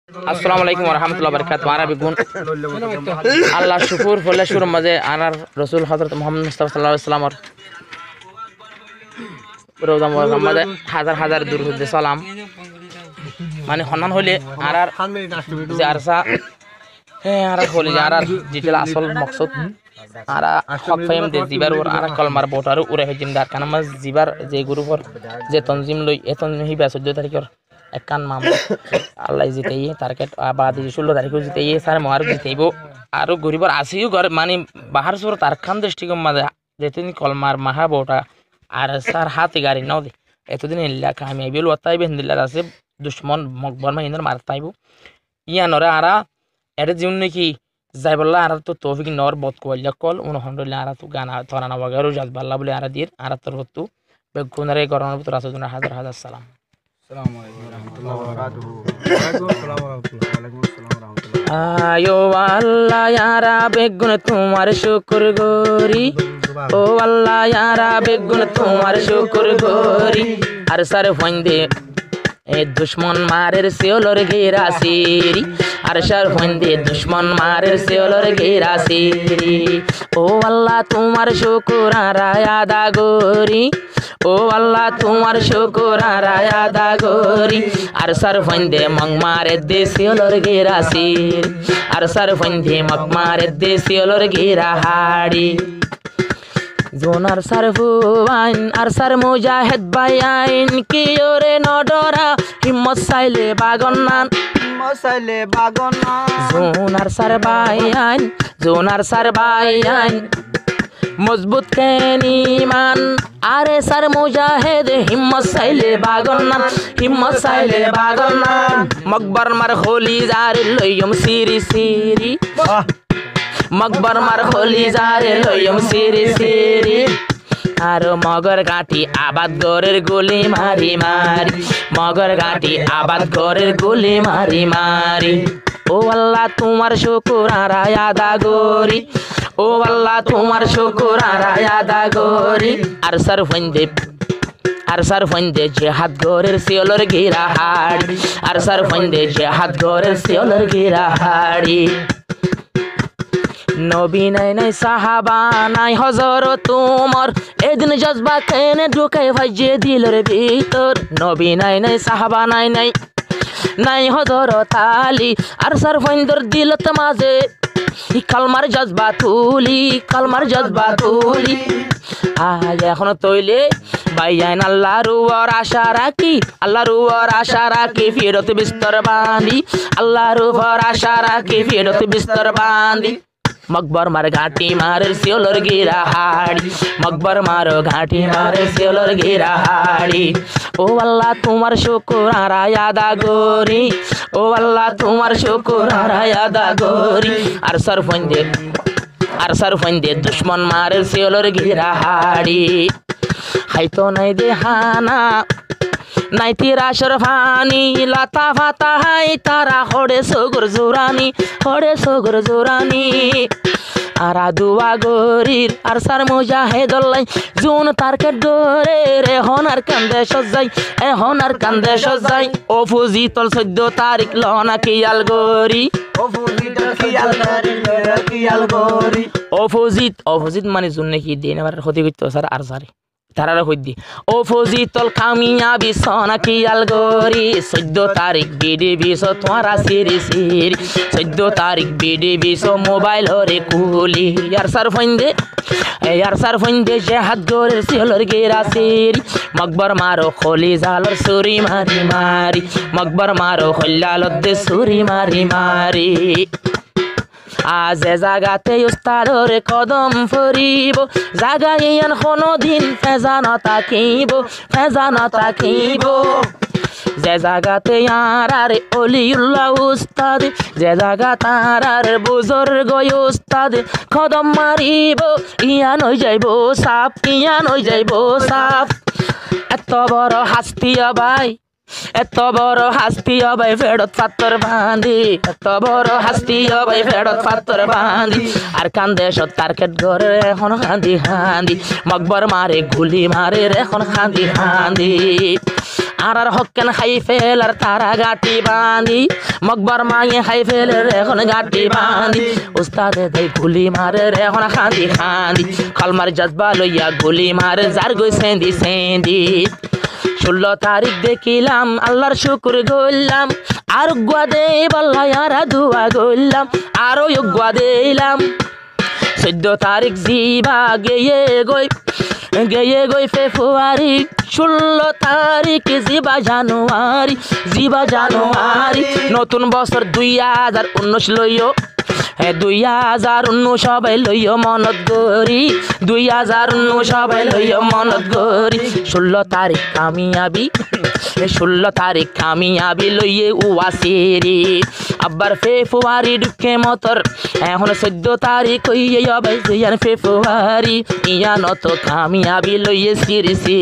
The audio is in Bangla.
আসসালামু আলাইকুম ওয়া রাহমাতুল্লাহি ওয়া বারাকাতুহু। মারা বিগুন আল্লাহ শুকুর ফলে শুরু মাঝে আনার রাসূল হযরত মুহাম্মদ মুস্তাফা সাল্লাল্লাহু আলাইহি ওয়াসাল্লামর রওজা মুবারকাতে হাজার হাজার দুরূদ সালাম মানে হন্নান হইলে আরার যে আরসা আর হলি আর যেটা আসল মকসদ আরা হক ফাইম দে জিবার ওর আরা কলমার বোটারু উরে হিজিম দার কানা মাস জিবার যে গ্রুপর যে তনজিম লই এতন হিবা 14 তারিখের একান মামলা আল্লাহ জিতেই টার্গেট আবাদি 16 তারিখে জিতেই স্যার মার জিতেইবো আর গরিবর আসিও ঘর মানে বাহার সুর তারখান দৃষ্টিকোণ মাঝে যেদিন কলমার মাহা বোটা আর স্যার হাতে গাড়ি নাও দে এতদিন ইল্লা কামিয়াবিল ওয়াতাই বেন্দিল্লাহ আছে দুশমন মকবর মাইনের মারতাইবো ইয়ানরে আরা এর জীবন নাকি যাই বললা আর তো তৌফিক নর বদ কইলা কল আলহামদুলিল্লাহ আর তো গানা তরানা বাগারু জাজবাল্লাহ বলে আর দির আর তোর হতু বেগুনারে গরনের ভিতর রাসূলুল্লাহ হাজার হাজার সালাম। আসসালামু আলাইকুম ওয়া রাহমাতুল্লাহি ওয়া বারাকাতুহু। ওয়া আলাইকুম আসসালাম ওয়া রাহমাতুল্লাহি। আয়ো আল্লাহ ইয়ারা বেগুন তোমার শুকর গরি ও আল্লাহ ইয়ারা বেগুন তোমার শুকর গরি আর সার ফন্দে এ দুশ্মন মারের সেওলর ঘেরা সিরি আর সার ফন্দে দুশ্মন মারের সেওলর ঘেরা সিরি ও আল্লাহ তোমার শুকর আদা গরি ও আল্লাহ তোমার শুকর আদা গরি আর সার ফন্দে মগ মারে দে সেওলর ঘেরা সিরি আর সার ফন্দে মগ মারে দে সেওলর ঘেরা হাড়ি জোনার সারফুয়াইন আর সার মুজাহিদ বাইন কি ওরে নডরা হিম্মত চাইলে বাগনান জোনার সার বাইন মজবুত কেন ইমান আরে সার মুজাহিদ হিম্মত চাইলে বাগনান মকবর মার হোলি যার লইয়ম সিরি সিরি মকবর মার হোলি যারে লইম সিরি সিরি আর মগর গাঁটি আবাদ গরের গুলি মারি মারি মগর গাঁটি আবাদ গরের গুলি মারি মারি ও আল্লাহ তোমার শুকর আদা গরি ও আল্লাহ তোমার শুকর আদা গরি আর সার ফন্দে জিহাদ গরের সিওলর ঘিরা হাড়ি আর সার ফন্দে জিহাদ গরের সিওলর ঘিরা হাড়ি নবী নাই নাই সাহাবা নাই হজর তোমার এদিন জজবা কেনে ঢুকে ভাইজে দিলর ভিতর নবী নাই নাই সাহাবা নাই নাই নাই হজর তালি আর সার ফন্দর দিলত মাঝে কালমার জজবা তুলি আজ এখন তৈলে বাইয়ান আল্লাহর উপর আশা রাখি ফিরত বিস্তর বাঁধি আল্লাহর উপর আশা রাখি ফিরত বিস্তর বাঁধি মকবর মার ঘাটি মারের সিওলর গিরা হাড়ি মকবর মারো ঘাটি মারের সিওলর গিরা হাড়ি ও আল্লাহ তোমার শুকর আদা গরি ও আল্লাহ তোমার শুকর আদা গরি আর সার ফন্দে দুশ্মন মারের সিওলর গিরা হাড়ি হাইতো নাই দেহানা নাই তিরাশর ফানি লাতা ফাতা হাই তারা হড়ে সগর জোরানি আরা দুয়া গরির আর সার মুজাহিদুল্লাহ জুন তারকে ডরে রে হনার কান্দে সজাই ও ফুজিতল 14 তারিখ লনা কিয়াল গরি অপোজিট মানে জুন কি দিন আবার হতে গিয়ে স্যার আর সারে তারারা হইদি ও ফজিতল কামিয়াবি সোনা কিয়াল গরি 14 তারিখ বিডি 20 তোমারা সিরি 14 তারিখ বিডি 20 মোবাইল হরে কুলি আর সার ফন্দে জিহাদ গরের সিওলর গেরা সিরি মকবর মারো খলি জালর সুরি মারি মকবর মারো খল্লালত দে সুরি মারি আজ জাগাতে উস্তাদর কদম ফরিব জাগাইয়ান কোনো দিন ফেজানো তাকিব যে জাগাতে আর অলিউল্লাহ উস্তাদ যে জাগা তার বুজুর্গ উস্তাদ কদম মারিব ইয়ান হই যাইব সাপ এত বড় হাস্তি ভাই ফেরত পাত্তর বাঁধি আর কান্দে টার্গেট ঘরে এখন হাঁদি মকবর মারে গুলি মারে এখন হাঁদি আর হকেন খাই ফেলার তারা গাটি বাঁধি মকবর মাইয়ে খাই ফেলে এখন গাটি বাঁধি উস্তাদে দেই গুলি মারে রে এখন খান্দি খান্দি খালমার জজবা লইয়া গুলি মারে যার গই সেন্দি সেন্দি 16 তারিখ দেখিলাম আল্লাহর শুকর গইলাম আর গুয়া দে বল্লাই আর দুয়া গইলাম আরো গুয়া দিলাম 14 তারিখ জিবা গেয়ে গই ফেব্রুয়ারি 16 তারিখ জিবা জানুয়ারি নতুন বছর 2019 লইও 2019 সবাই লইও মনত গরি 2019 সবাই লইও মনত গরি 16 তারিখ কামিয়াবি 16 তারিখ কামিয়াবি লইয়ে ওয়াসিরি আবার ফেব্রুয়ারি ঢুকে মতর এখন 14 তারিখ হইয়ে হবে ফেব্রুয়ারি ইয়ানত কামিয়াবি লইয়ে সিরিসি